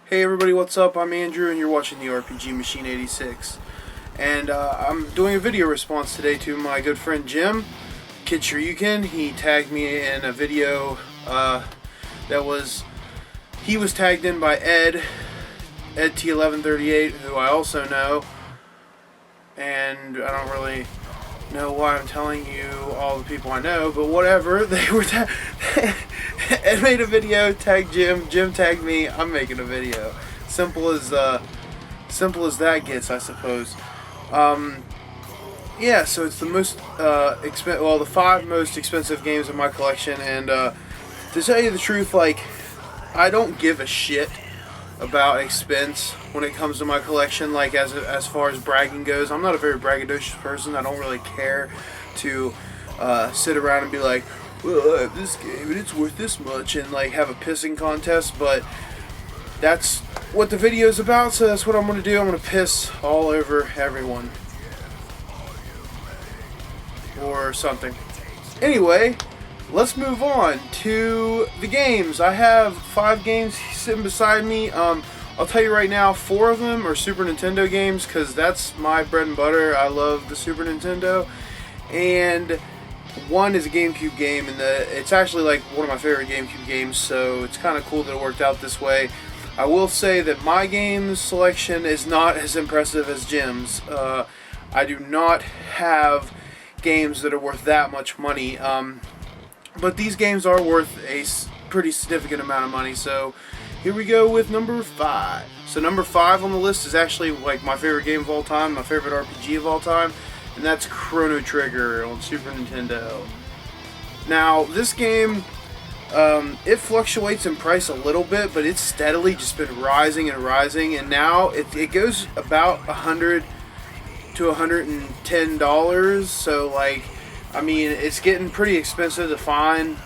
Hey everybody, what's up? I'm Andrew and you're watching the RPG Machine 86. And I'm doing a video response today to my good friend Jim, KidShoryuken. He tagged me in a video he was tagged in by Ed T1138, who I also know. And I don't really know why I'm telling you all the people I know, but whatever. Ed made a video, tagged Jim tagged me, I'm making a video. Simple as that gets, I suppose. Yeah, so it's the most the 5 most expensive games in my collection, and to tell you the truth, like, I don't give a shit about expense when it comes to my collection, like as far as bragging goes. I'm not a very braggadocious person. I don't really care to sit around and be like, well, I have this game and it's worth this much, and like have a pissing contest, but that's what the video is about, so that's what I'm going to do. I'm going to piss all over everyone. Or something. Anyway, let's move on to the games. I have 5 games sitting beside me. I'll tell you right now, 4 of them are Super Nintendo games, because that's my bread and butter. I love the Super Nintendo. And 1 is a GameCube game, and it's actually like one of my favorite GameCube games, so it's kind of cool that it worked out this way. I will say that my game selection is not as impressive as Jim's. I do not have games that are worth that much money, but these games are worth a pretty significant amount of money. So here we go with number 5. So number 5 on the list is actually like my favorite game of all time, my favorite RPG of all time, and that's Chrono Trigger on Super Nintendo. Now this game, it fluctuates in price a little bit, but it's steadily just been rising and rising, and now it goes about $100 to $110. So like, I mean, it's getting pretty expensive to find.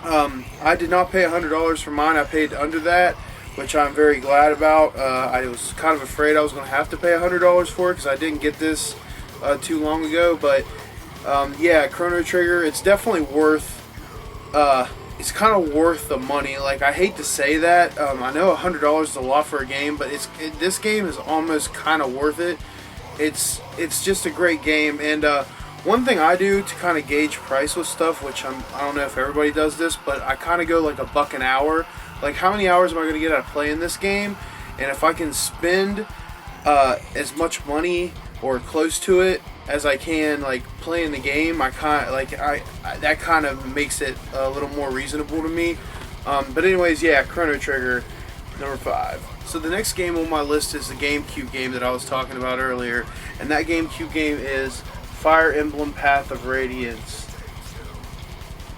I did not pay $100 for mine. I paid under that, which I'm very glad about. I was kind of afraid I was going to have to pay $100 for it because I didn't get this too long ago. But yeah, Chrono Trigger, it's definitely worth. It's kind of worth the money. Like, I hate to say that. I know $100 is a lot for a game, but this game is almost kind of worth it. It's just a great game. And one thing I do to kind of gauge price with stuff, which I don't know if everybody does this, but I kind of go like $1 an hour. Like, how many hours am I going to get out of playing this game? And if I can spend as much money or close to it as I can, like, playing the game, I that kind of makes it a little more reasonable to me. But anyways, yeah, Chrono Trigger, number 5. So the next game on my list is the GameCube game that I was talking about earlier, and that GameCube game is Fire Emblem Path of Radiance.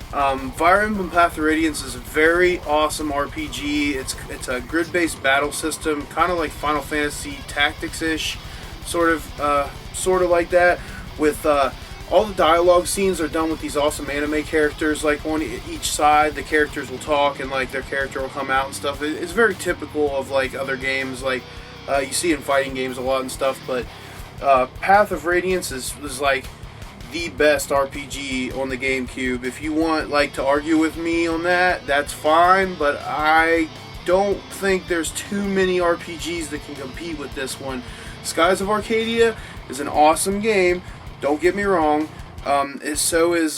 Fire Emblem Path of Radiance is a very awesome RPG. It's a grid-based battle system, kind of like Final Fantasy Tactics-ish, sort of like that. With all the dialogue scenes are done with these awesome anime characters. Like, on each side, the characters will talk and like their character will come out and stuff. It's very typical of like other games, like you see in fighting games a lot and stuff. But Path of Radiance was like the best RPG on the GameCube. If you want like to argue with me on that, that's fine, but I don't think there's too many RPGs that can compete with this one. Skies of Arcadia is an awesome game, don't get me wrong. So is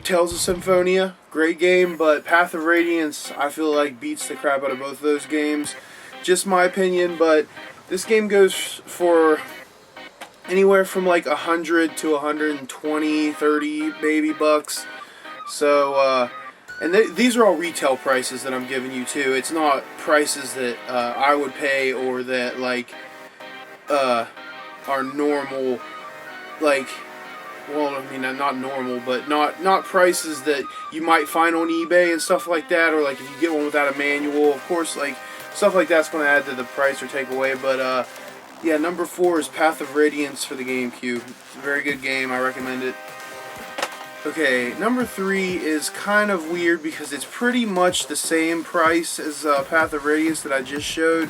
Tales of Symphonia, great game, but Path of Radiance I feel like beats the crap out of both of those games. Just my opinion, but this game goes for anywhere from like $100 to $120, 30 maybe bucks. So and these are all retail prices that I'm giving you too. It's not prices that I would pay or that like are normal, like, well, I mean, not normal, but not prices that you might find on eBay and stuff like that, or like if you get one without a manual, of course, like stuff like that's going to add to the price or take away. But yeah, number 4 is Path of Radiance for the GameCube. It's a very good game, I recommend it. Okay, number 3 is kind of weird because it's pretty much the same price as Path of Radiance that I just showed.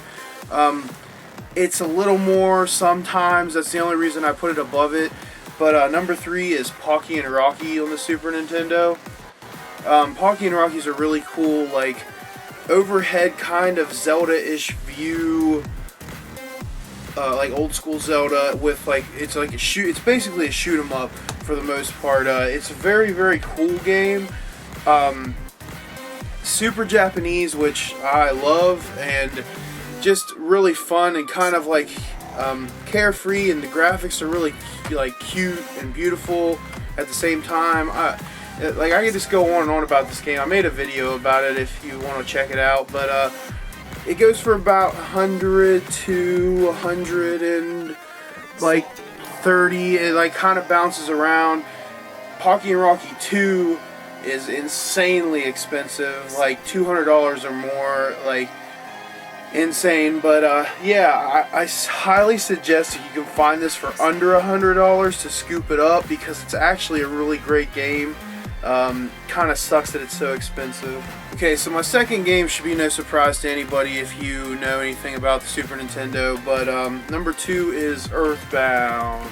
It's a little more sometimes, that's the only reason I put it above it. But number 3 is Pocky and Rocky on the Super Nintendo. Pocky and Rocky's a really cool, like, overhead kind of Zelda-ish view, like old school Zelda with like it's basically a shoot 'em up for the most part. It's a very, very cool game. Super Japanese, which I love, and just really fun and kind of like carefree, and the graphics are really like cute and beautiful at the same time. I could just go on and on about this game. I made a video about it if you want to check it out, but it goes for about 100 to 130. It like kind of bounces around. Pocky and Rocky 2 is insanely expensive, like $200 or more, like insane. But yeah, I highly suggest if you can find this for under $100 to scoop it up, because it's actually a really great game. Kind of sucks that it's so expensive. Okay, so my second game should be no surprise to anybody if you know anything about the Super Nintendo, but number 2 is Earthbound.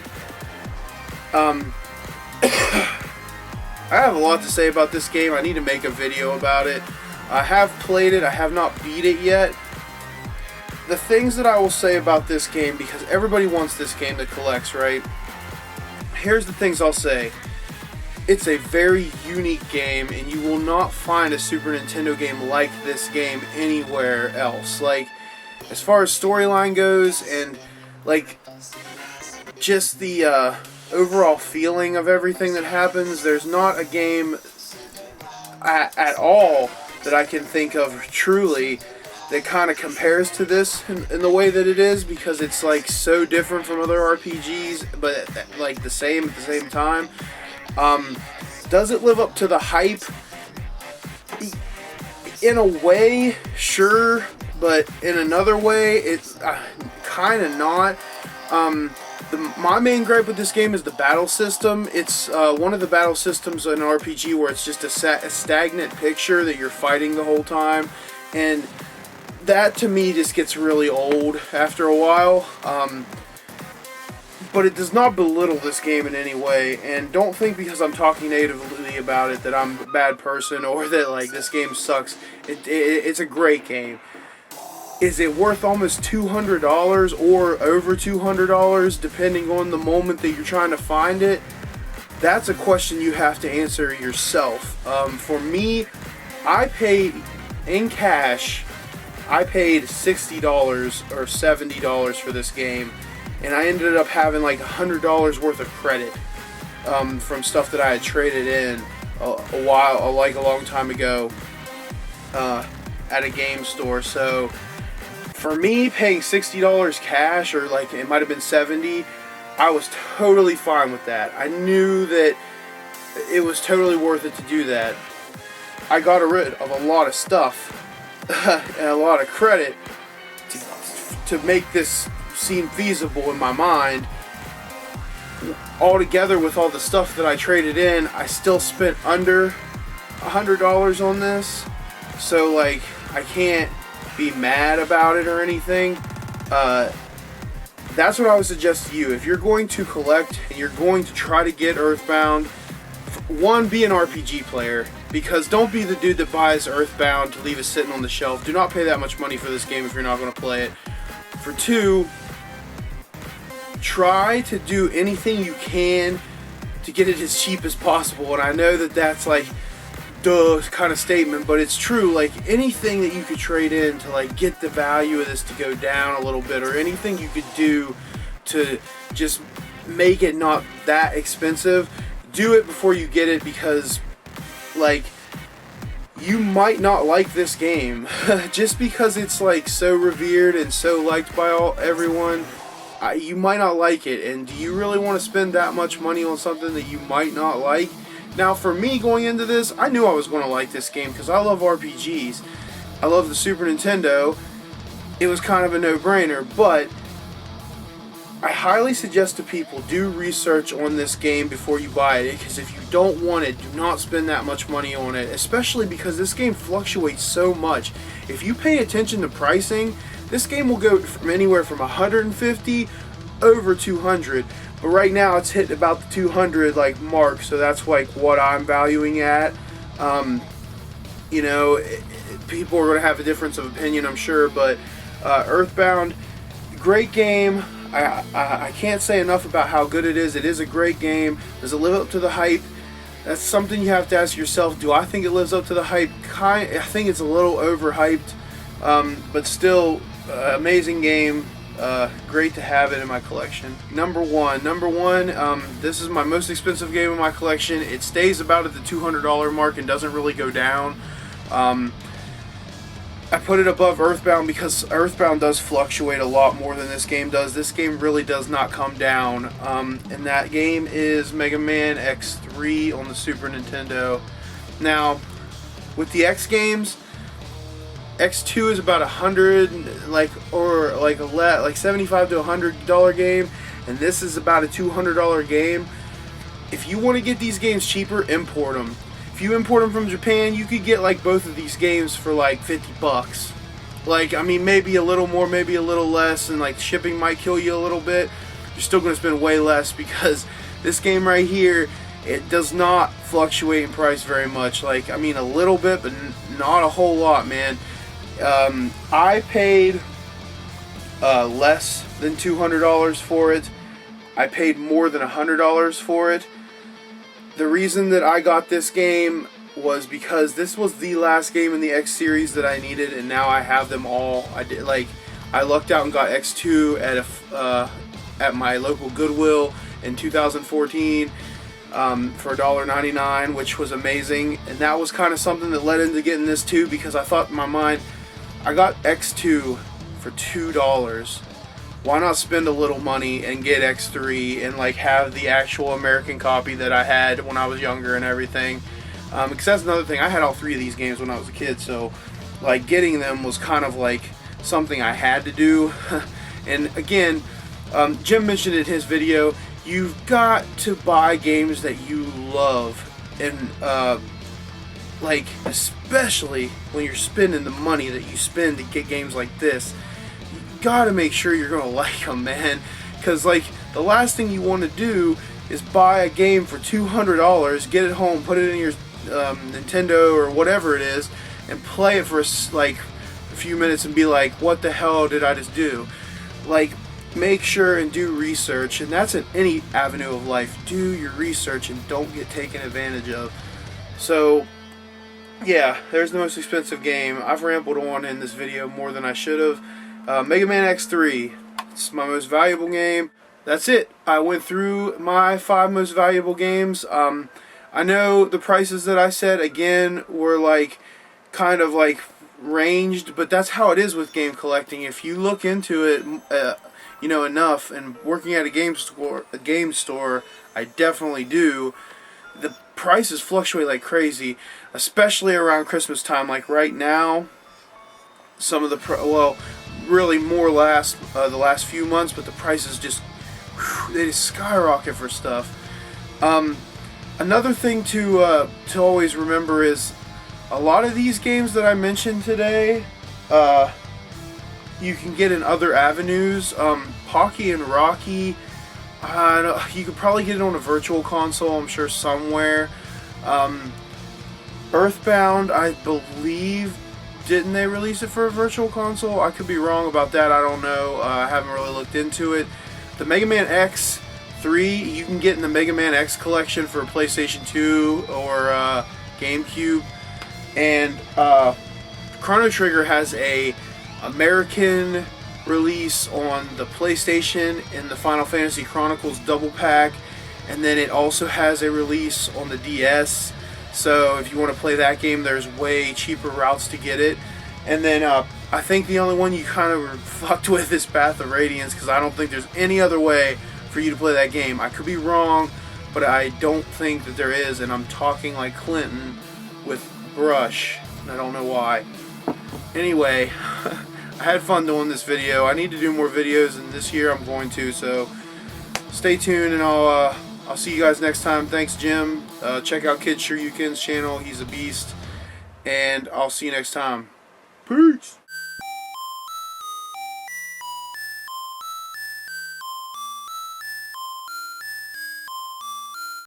I have a lot to say about this game. I need to make a video about it. I have played it. I have not beat it yet. The things that I will say about this game, because everybody wants this game that collects, right? Here's the things I'll say. It's a very unique game, and you will not find a Super Nintendo game like this game anywhere else. Like, as far as storyline goes, and like just the overall feeling of everything that happens, there's not a game at all that I can think of truly that kind of compares to this in the way that it is, because it's like so different from other RPGs, but like the same at the same time. Does it live up to the hype? In a way, sure, but in another way, it's kind of not. My main gripe with this game is the battle system. It's one of the battle systems in an RPG where it's just a stagnant picture that you're fighting the whole time, and that to me just gets really old after a while. But it does not belittle this game in any way, and don't think because I'm talking negatively about it that I'm a bad person or that like this game sucks. It's a great game. Is it worth almost $200 or over $200 depending on the moment that you're trying to find it? That's a question you have to answer yourself. For me, I paid in cash, I paid $60 or $70 for this game, and I ended up having like $100 worth of credit from stuff that I had traded in a long time ago at a game store. So for me, paying $60 cash, or like it might have been $70, I was totally fine with that. I knew that it was totally worth it to do that. I got rid of a lot of stuff and a lot of credit to make this seem feasible in my mind. All together with all the stuff that I traded in, I still spent under $100 on this. So like, I can't be mad about it or anything. That's what I would suggest to you. If you're going to collect and you're going to try to get Earthbound, one, be an RPG player, because don't be the dude that buys Earthbound to leave it sitting on the shelf. Do not pay that much money for this game if you're not going to play it. For two, try to do anything you can to get it as cheap as possible. And I know that that's like duh kind of statement, but it's true. Like anything that you could trade in to like get the value of this to go down a little bit, or anything you could do to just make it not that expensive, do it before you get it, because like you might not like this game just because it's like so revered and so liked by everyone. You might not like it, and do you really want to spend that much money on something that you might not like? Now for me, going into this, I knew I was going to like this game because I love RPGs. I love the Super Nintendo. It was kind of a no-brainer, but I highly suggest to people, do research on this game before you buy it, because if you don't want it, do not spend that much money on it, especially because this game fluctuates so much. If you pay attention to pricing, this game will go from anywhere from $150 over $200, but right now it's hitting about the $200 like mark, so that's like what I'm valuing at. You know, people are going to have a difference of opinion, I'm sure, but Earthbound, great game. I can't say enough about how good it is. It is a great game. Does it live up to the hype? That's something you have to ask yourself. Do I think it lives up to the hype? I think it's a little overhyped, but still, amazing game. Great to have it in my collection. Number one, this is my most expensive game in my collection. It stays about at the $200 mark and doesn't really go down. I put it above Earthbound because Earthbound does fluctuate a lot more than this game does. This game really does not come down. And that game is Mega Man X3 on the Super Nintendo. Now, with the X games, X2 is about 100, like 75 to $100 game, and this is about a $200 game. If you want to get these games cheaper, import them. If you import them from Japan, you could get like both of these games for like 50 bucks. Like, I mean, maybe a little more, maybe a little less, and like shipping might kill you a little bit. You're still going to spend way less because this game right here, it does not fluctuate in price very much. Like, I mean, a little bit, but not a whole lot, man. I paid less than $200 for it. I paid more than $100 for it. The reason that I got this game was because this was the last game in the X series that I needed, and now I have them all. I lucked out and got X2 at my local Goodwill in 2014 for $1.99, which was amazing. And that was kind of something that led into getting this too, because I thought in my mind, I got X2 for $2. Why not spend a little money and get X3 and like have the actual American copy that I had when I was younger and everything? Because that's another thing. I had all three of these games when I was a kid, so like getting them was kind of like something I had to do. And again, Jim mentioned in his video, you've got to buy games that you love, and like especially when you're spending the money that you spend to get games like this. Gotta make sure you're gonna like them, man, because like the last thing you want to do is buy a game for $200, get it home, put it in your Nintendo or whatever it is, and play it for like a few minutes and be like, what the hell did I just do? Like, make sure and do research, and that's in any avenue of life. Do your research and don't get taken advantage of. So yeah, there's the most expensive game. I've rambled on in this video more than I should have. Mega Man X3, it's my most valuable game. That's it. I went through my 5 most valuable games. I know the prices that I said, again, were like kind of like ranged, but that's how it is with game collecting. If you look into it, you know, enough, and working at a game store, I definitely do. The prices fluctuate like crazy, especially around Christmas time. Like right now, some of the really more the last few months, but the prices just they just skyrocket for stuff. Another thing to always remember is a lot of these games that I mentioned today, you can get in other avenues. Pocky and Rocky, you could probably get it on a virtual console, I'm sure, somewhere. Earthbound, I believe, didn't they release it for a virtual console? I could be wrong about that, I don't know. I haven't really looked into it. The Mega Man X3, you can get in the Mega Man X collection for PlayStation 2 or GameCube. And Chrono Trigger has a American release on the PlayStation in the Final Fantasy Chronicles double pack, and then it also has a release on the DS. So if you want to play that game, there's way cheaper routes to get it. And then I think the only one you kind of were fucked with is Path of Radiance, because I don't think there's any other way for you to play that game. I could be wrong, but I don't think that there is, and I'm talking like Clinton with brush, and I don't know why. Anyway, I had fun doing this video. I need to do more videos, and this year I'm going to, so stay tuned, and I'll see you guys next time. Thanks, Jim. Check out KidShoryuken's channel. He's a beast. And I'll see you next time. Peace.